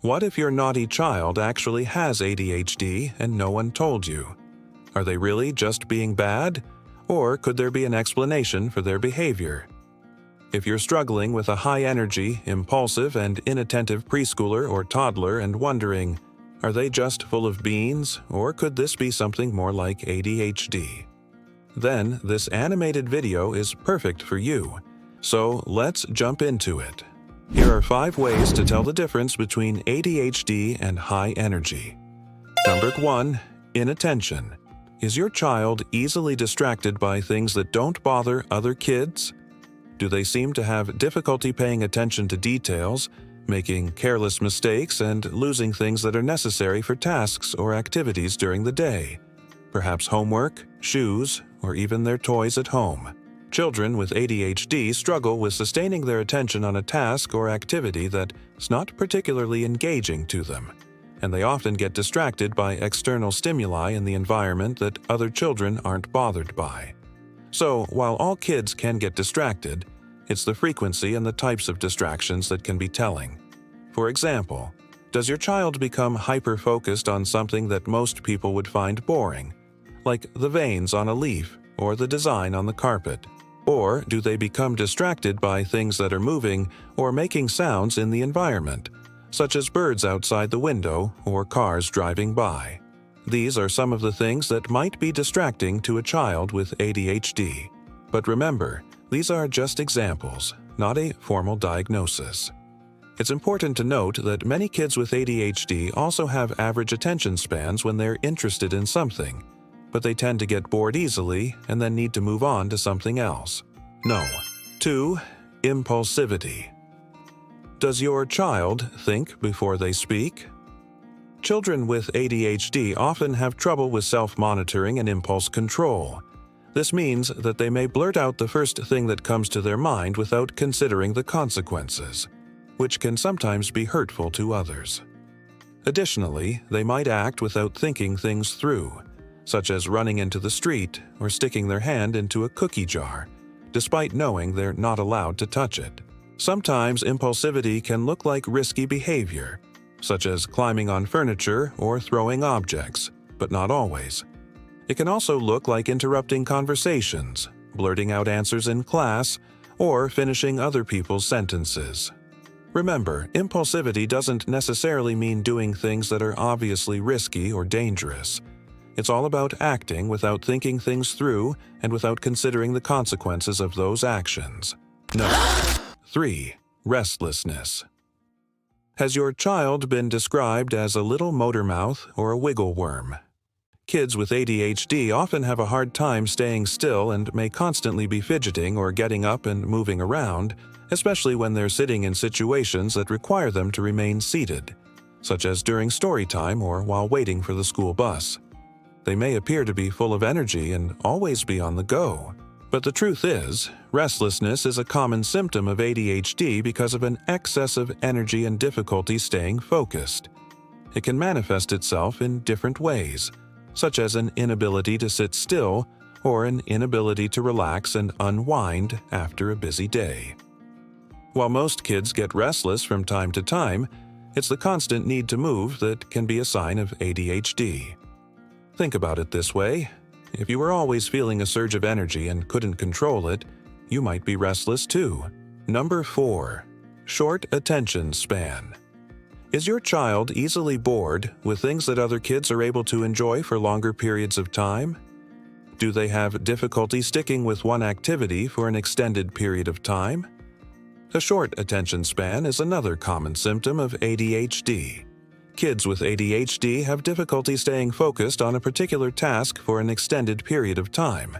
What if your naughty child actually has ADHD and no one told you? Are they really just being bad? Or could there be an explanation for their behavior? If you're struggling with a high-energy, impulsive, and inattentive preschooler or toddler and wondering, are they just full of beans, or could this be something more like ADHD? Then this animated video is perfect for you. So let's jump into it. Here are 5 ways to tell the difference between ADHD and high energy. Number 1. Inattention. Is your child easily distracted by things that don't bother other kids? Do they seem to have difficulty paying attention to details, making careless mistakes, and losing things that are necessary for tasks or activities during the day? Perhaps homework, shoes, or even their toys at home. Children with ADHD struggle with sustaining their attention on a task or activity that is not particularly engaging to them, and they often get distracted by external stimuli in the environment that other children aren't bothered by. So, while all kids can get distracted, it's the frequency and the types of distractions that can be telling. For example, does your child become hyper-focused on something that most people would find boring, like the veins on a leaf or the design on the carpet? Or do they become distracted by things that are moving or making sounds in the environment, such as birds outside the window or cars driving by? These are some of the things that might be distracting to a child with ADHD. But remember, these are just examples, not a formal diagnosis. It's important to note that many kids with ADHD also have average attention spans when they're interested in something, but they tend to get bored easily and then need to move on to something else. No. 2. Impulsivity. Does your child think before they speak? Children with ADHD often have trouble with self-monitoring and impulse control. This means that they may blurt out the first thing that comes to their mind without considering the consequences, which can sometimes be hurtful to others. Additionally, they might act without thinking things through, such as running into the street or sticking their hand into a cookie jar, despite knowing they're not allowed to touch it. Sometimes impulsivity can look like risky behavior, such as climbing on furniture or throwing objects, but not always. It can also look like interrupting conversations, blurting out answers in class, or finishing other people's sentences. Remember, impulsivity doesn't necessarily mean doing things that are obviously risky or dangerous. It's all about acting without thinking things through and without considering the consequences of those actions. Number 3. Restlessness. Has your child been described as a little motor mouth or a wiggle worm? Kids with ADHD often have a hard time staying still and may constantly be fidgeting or getting up and moving around, especially when they're sitting in situations that require them to remain seated, such as during story time or while waiting for the school bus. They may appear to be full of energy and always be on the go. But the truth is, restlessness is a common symptom of ADHD because of an excess of energy and difficulty staying focused. It can manifest itself in different ways, such as an inability to sit still or an inability to relax and unwind after a busy day. While most kids get restless from time to time, it's the constant need to move that can be a sign of ADHD. Think about it this way. If you were always feeling a surge of energy and couldn't control it, you might be restless too. Number 4. Short attention span. Is your child easily bored with things that other kids are able to enjoy for longer periods of time? Do they have difficulty sticking with one activity for an extended period of time? A short attention span is another common symptom of ADHD. Kids with ADHD have difficulty staying focused on a particular task for an extended period of time.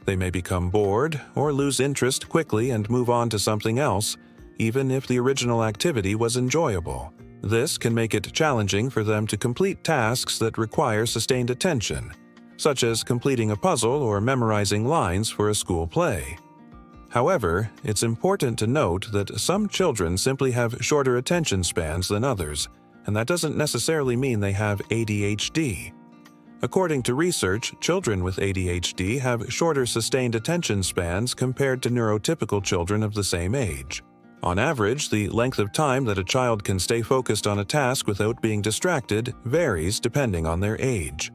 They may become bored or lose interest quickly and move on to something else, even if the original activity was enjoyable. This can make it challenging for them to complete tasks that require sustained attention, such as completing a puzzle or memorizing lines for a school play. However, it's important to note that some children simply have shorter attention spans than others, and that doesn't necessarily mean they have ADHD. According to research, children with ADHD have shorter sustained attention spans compared to neurotypical children of the same age. On average, the length of time that a child can stay focused on a task without being distracted varies depending on their age.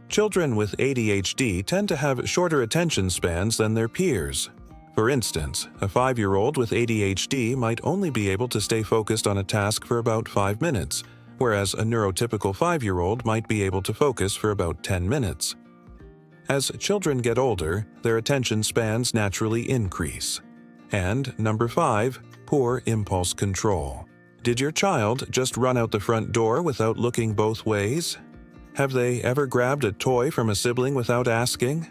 Children with ADHD tend to have shorter attention spans than their peers. For instance, a 5-year-old with ADHD might only be able to stay focused on a task for about 5 minutes, whereas a neurotypical 5-year-old might be able to focus for about 10 minutes. As children get older, their attention spans naturally increase. And number 5, poor impulse control. Did your child just run out the front door without looking both ways? Have they ever grabbed a toy from a sibling without asking?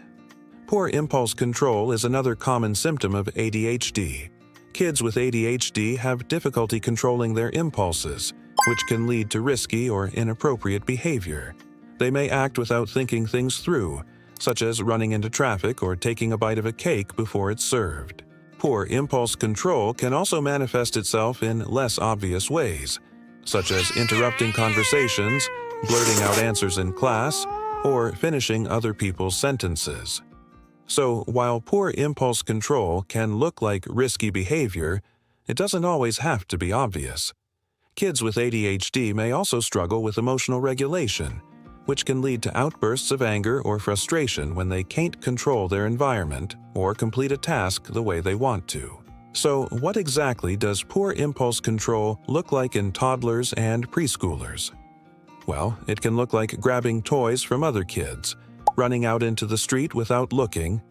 Poor impulse control is another common symptom of ADHD. Kids with ADHD have difficulty controlling their impulses, which can lead to risky or inappropriate behavior. They may act without thinking things through, such as running into traffic or taking a bite of a cake before it's served. Poor impulse control can also manifest itself in less obvious ways, such as interrupting conversations, blurting out answers in class, or finishing other people's sentences. So, while poor impulse control can look like risky behavior, it doesn't always have to be obvious. Kids with ADHD may also struggle with emotional regulation, which can lead to outbursts of anger or frustration when they can't control their environment or complete a task the way they want to. So, what exactly does poor impulse control look like in toddlers and preschoolers? Well, it can look like grabbing toys from other kids, running out into the street without looking,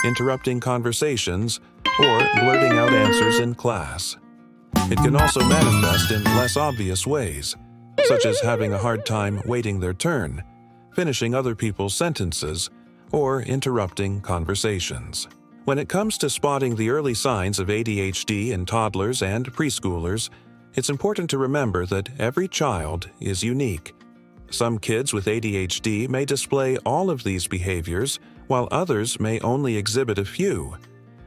interrupting conversations, or blurting out answers in class. It can also manifest in less obvious ways, such as having a hard time waiting their turn, finishing other people's sentences, or interrupting conversations. When it comes to spotting the early signs of ADHD in toddlers and preschoolers, it's important to remember that every child is unique. Some kids with ADHD may display all of these behaviors, while others may only exhibit a few.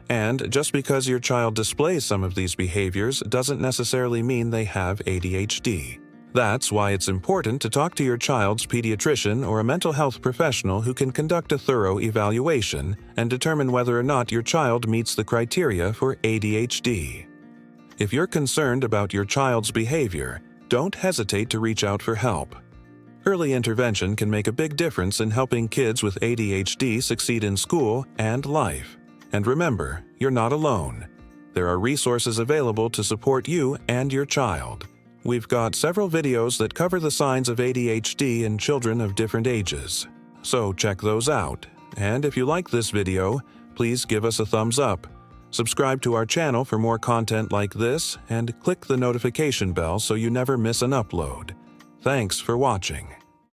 And just because your child displays some of these behaviors doesn't necessarily mean they have ADHD. That's why it's important to talk to your child's pediatrician or a mental health professional who can conduct a thorough evaluation and determine whether or not your child meets the criteria for ADHD. If you're concerned about your child's behavior, don't hesitate to reach out for help. Early intervention can make a big difference in helping kids with ADHD succeed in school and life. And remember, you're not alone. There are resources available to support you and your child. We've got several videos that cover the signs of ADHD in children of different ages. So check those out. And if you like this video, please give us a thumbs up. Subscribe to our channel for more content like this and click the notification bell so you never miss an upload. Thanks for watching.